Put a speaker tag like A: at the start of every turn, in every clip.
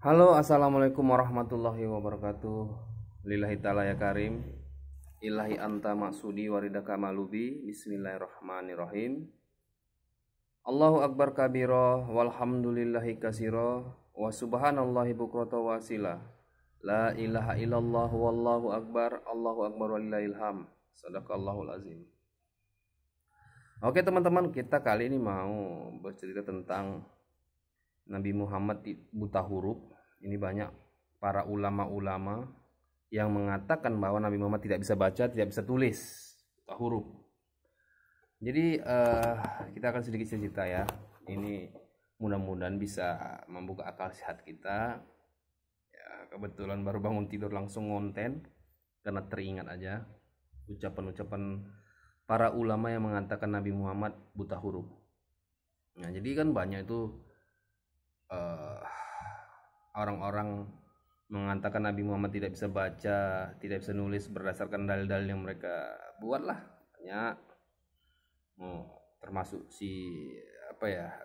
A: Halo, assalamualaikum warahmatullahi wabarakatuh. Lillahi ta'ala ya karim. Ilahi anta maksudi waridaka malubi. Bismillahirrahmanirrahim. Allahu akbar kabiro. Walhamdulillahi kasiro. Wa subhanallahi bukrata wasila. La ilaha illallah wallahu akbar. Allahu akbar walillahil ham. Sadaqallahul azim. Oke teman-teman, kita kali ini mau bercerita tentang Nabi Muhammad buta huruf. Ini banyak para ulama-ulama yang mengatakan bahwa Nabi Muhammad tidak bisa baca, tidak bisa tulis, buta huruf. Jadi kita akan sedikit cerita ya. Ini mudah-mudahan bisa membuka akal sehat kita. Ya, kebetulan baru bangun tidur langsung ngonten karena teringat aja ucapan-ucapan para ulama yang mengatakan Nabi Muhammad buta huruf. Nah, jadi kan banyak itu orang-orang mengatakan Nabi Muhammad tidak bisa baca, tidak bisa nulis berdasarkan dalil-dalil yang mereka buat lah. Banyak, termasuk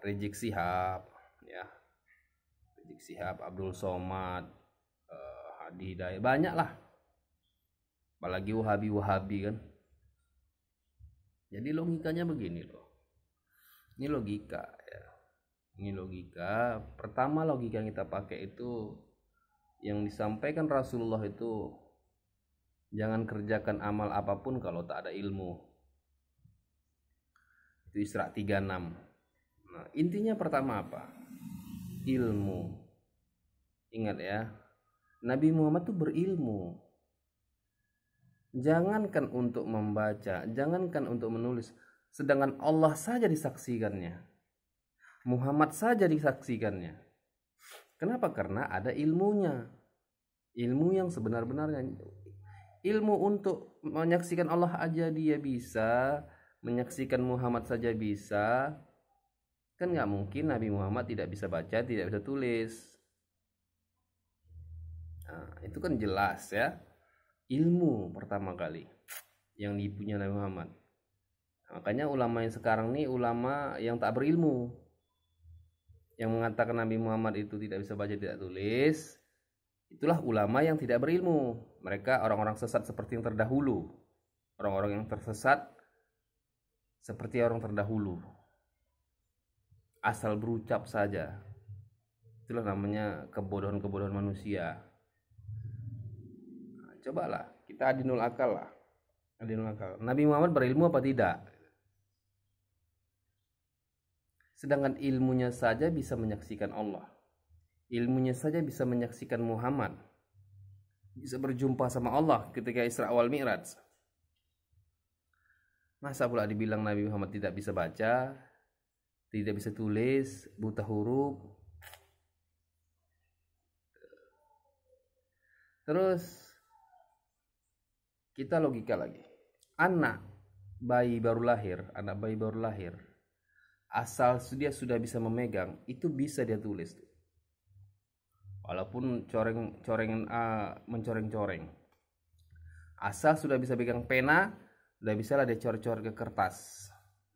A: Rizik Syihab, ya, Rizik Syihab, Abdul Somad, Hadi Hidayat, banyak lah. Apalagi Wahabi kan. Jadi logikanya begini loh. Ini logika ya. Ini logika. Pertama logika yang kita pakai itu yang disampaikan Rasulullah itu jangan kerjakan amal apapun kalau tak ada ilmu. Itu Isra 36. Nah, intinya pertama apa? Ilmu. Ingat ya. Nabi Muhammad itu berilmu. Jangankan untuk membaca, jangankan untuk menulis, sedangkan Allah saja disaksikannya. Muhammad saja disaksikannya. Kenapa? Karena ada ilmunya. Ilmu yang sebenar-benarnya. Ilmu untuk menyaksikan Allah aja dia bisa, menyaksikan Muhammad saja bisa. Kan nggak mungkin Nabi Muhammad tidak bisa baca, tidak bisa tulis. Nah, itu kan jelas ya. Ilmu pertama kali yang dipunya Nabi Muhammad. Makanya ulama yang sekarang nih ulama yang tak berilmu, yang mengatakan Nabi Muhammad itu tidak bisa baca, tidak tulis, itulah ulama yang tidak berilmu. Mereka orang-orang sesat seperti yang terdahulu. Orang-orang yang tersesat seperti orang terdahulu. Asal berucap saja. Itulah namanya kebodohan-kebodohan manusia. Nah, cobalah kita adinul akal lah. Adinul akal. Nabi Muhammad berilmu apa tidak? Sedangkan ilmunya saja bisa menyaksikan Allah. Ilmunya saja bisa menyaksikan Muhammad. Bisa berjumpa sama Allah ketika Isra wal Mi'raj. Masa pula dibilang Nabi Muhammad tidak bisa baca, tidak bisa tulis, buta huruf. Terus kita logika lagi. Anak bayi baru lahir, asal dia sudah bisa memegang, itu bisa dia tulis. Walaupun mencoreng-coreng. Asal sudah bisa pegang pena, udah bisa lah dia coret-coret ke kertas.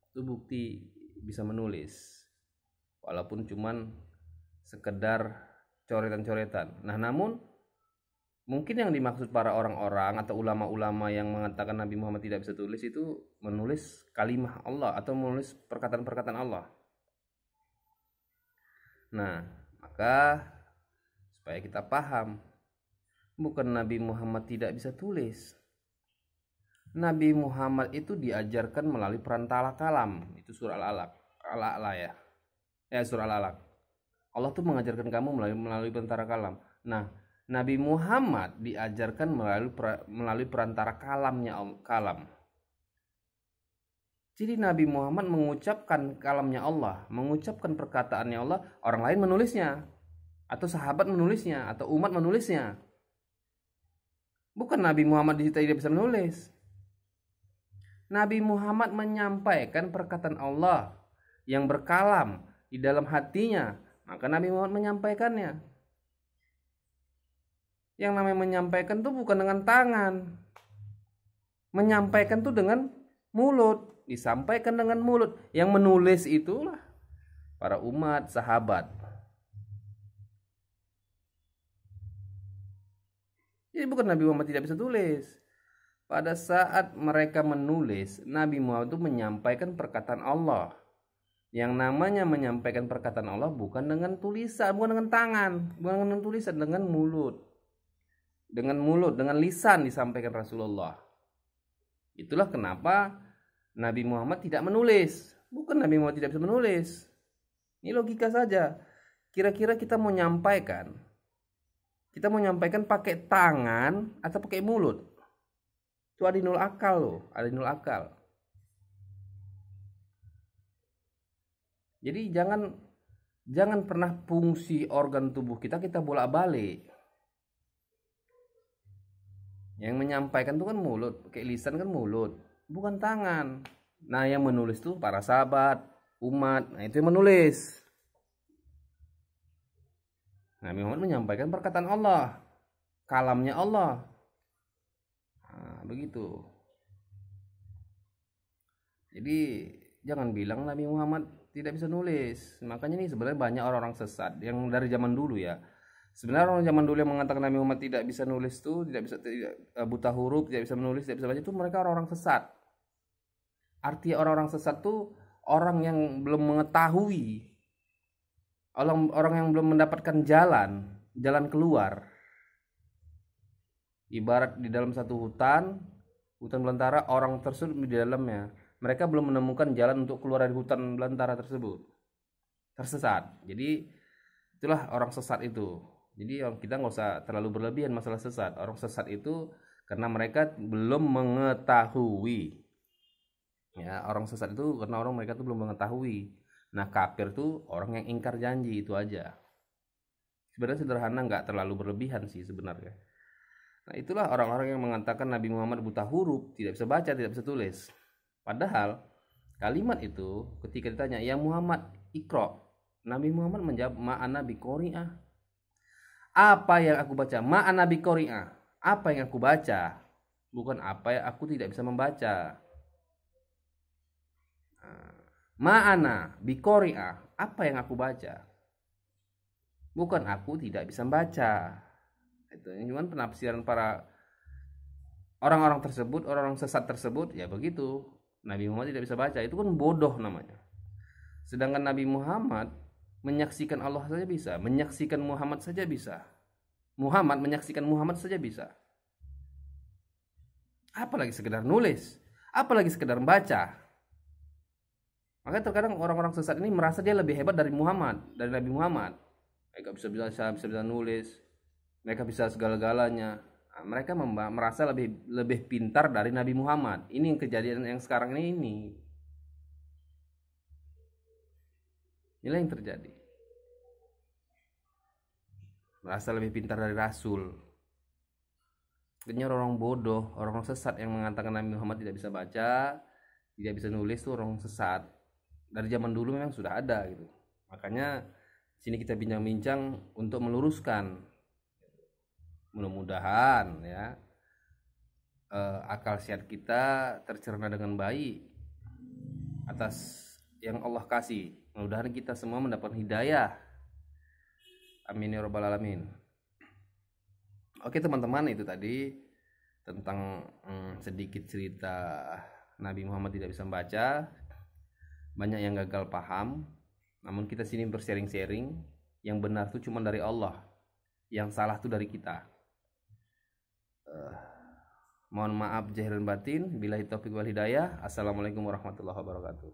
A: Itu bukti bisa menulis. Walaupun cuman sekedar coretan-coretan. Nah, namun mungkin yang dimaksud para orang-orang atau ulama-ulama yang mengatakan Nabi Muhammad tidak bisa tulis itu menulis kalimah Allah atau menulis perkataan-perkataan Allah. Nah, maka supaya kita paham, bukan Nabi Muhammad tidak bisa tulis. Nabi Muhammad itu diajarkan melalui perantara kalam. Itu surah Al-A'la ya. Surah Al-Alaq. Allah tuh mengajarkan kamu melalui perantara kalam. Nah, Nabi Muhammad diajarkan melalui perantara kalam. Jadi Nabi Muhammad mengucapkan kalamnya Allah, mengucapkan perkataannya Allah, orang lain menulisnya, atau sahabat menulisnya, atau umat menulisnya. Bukan Nabi Muhammad tidak bisa menulis. Nabi Muhammad menyampaikan perkataan Allah yang berkalam di dalam hatinya, maka Nabi Muhammad menyampaikannya. Yang namanya menyampaikan tuh bukan dengan tangan. Menyampaikan tuh dengan mulut. Disampaikan dengan mulut. Yang menulis itulah para umat, sahabat. Jadi bukan Nabi Muhammad tidak bisa tulis. Pada saat mereka menulis, Nabi Muhammad itu menyampaikan perkataan Allah. Yang namanya menyampaikan perkataan Allah bukan dengan tulisan, bukan dengan tangan, bukan dengan tulisan, dengan mulut. Dengan mulut, dengan lisan disampaikan Rasulullah. Itulah kenapa Nabi Muhammad tidak menulis. Bukan Nabi Muhammad tidak bisa menulis. Ini logika saja. Kira-kira kita mau menyampaikan pakai tangan atau pakai mulut? Itu adinul akal loh, adinul akal. Jadi jangan pernah fungsi organ tubuh kita bolak-balik. Yang menyampaikan itu kan mulut, pakai lisan kan mulut, bukan tangan. Nah, yang menulis tuh para sahabat, umat, nah itu yang menulis. Nabi Muhammad menyampaikan perkataan Allah, kalamnya Allah. Nah, begitu. Jadi jangan bilang Nabi Muhammad tidak bisa nulis. Makanya nih sebenarnya banyak orang-orang sesat yang dari zaman dulu ya. Sebenarnya orang zaman dulu yang mengatakan Nabi Muhammad tidak bisa nulis tuh, tidak buta huruf, tidak bisa menulis, tidak bisa baca, itu mereka orang-orang sesat. Arti orang-orang sesat tuh orang yang belum mengetahui, orang yang belum mendapatkan jalan keluar. Ibarat di dalam satu hutan belantara, orang tersebut di dalamnya, mereka belum menemukan jalan untuk keluar dari hutan belantara tersebut. Tersesat. Jadi itulah orang sesat itu. Jadi kita nggak usah terlalu berlebihan masalah sesat. Orang sesat itu karena mereka belum mengetahui. Ya, orang sesat itu karena mereka tuh belum mengetahui. Nah, kafir tuh orang yang ingkar janji, itu aja. Sebenarnya sederhana, nggak terlalu berlebihan sih sebenarnya. Nah, itulah orang-orang yang mengatakan Nabi Muhammad buta huruf, tidak bisa baca, tidak bisa tulis. Padahal kalimat itu ketika ditanya, "Ya Muhammad, Iqra." Nabi Muhammad menjawab, "Ma'ana biqori'ah." Apa yang aku baca? Ma'ana biqori'ah. Apa yang aku baca? Bukan apa yang aku tidak bisa membaca. Ma'ana biqori'ah. Apa yang aku baca? Bukan aku tidak bisa membaca. Itu cuma penafsiran para orang-orang tersebut, orang-orang sesat tersebut, ya begitu. Nabi Muhammad tidak bisa baca, itu kan bodoh namanya. Sedangkan Nabi Muhammad menyaksikan Allah saja bisa, menyaksikan Muhammad saja bisa. Muhammad menyaksikan Muhammad saja bisa. Apalagi sekedar nulis, apalagi sekedar baca. Makanya terkadang orang-orang sesat ini merasa dia lebih hebat dari Muhammad, dari Nabi Muhammad. Mereka bisa nulis, mereka bisa segala-galanya. Nah, mereka merasa lebih pintar dari Nabi Muhammad. Ini yang kejadian yang sekarang ini. Inilah yang terjadi. Merasa lebih pintar dari Rasul. Akhirnya orang bodoh, orang sesat yang mengatakan Nabi Muhammad tidak bisa baca, tidak bisa nulis tuh orang sesat. Dari zaman dulu memang sudah ada gitu. Makanya sini kita bincang-bincang untuk meluruskan. Mudah-mudahan ya akal sehat kita tercerna dengan baik atas yang Allah kasih. Mudah-mudahan kita semua mendapat hidayah. Amin ya rabbal alamin. Oke teman-teman, itu tadi tentang sedikit cerita Nabi Muhammad tidak bisa membaca. Banyak yang gagal paham. Namun kita sini bersharing-sharing. Yang benar itu cuma dari Allah, yang salah itu dari kita. Mohon maaf zahir dan batin. Billahi taufiq wal hidayah. Assalamualaikum warahmatullahi wabarakatuh.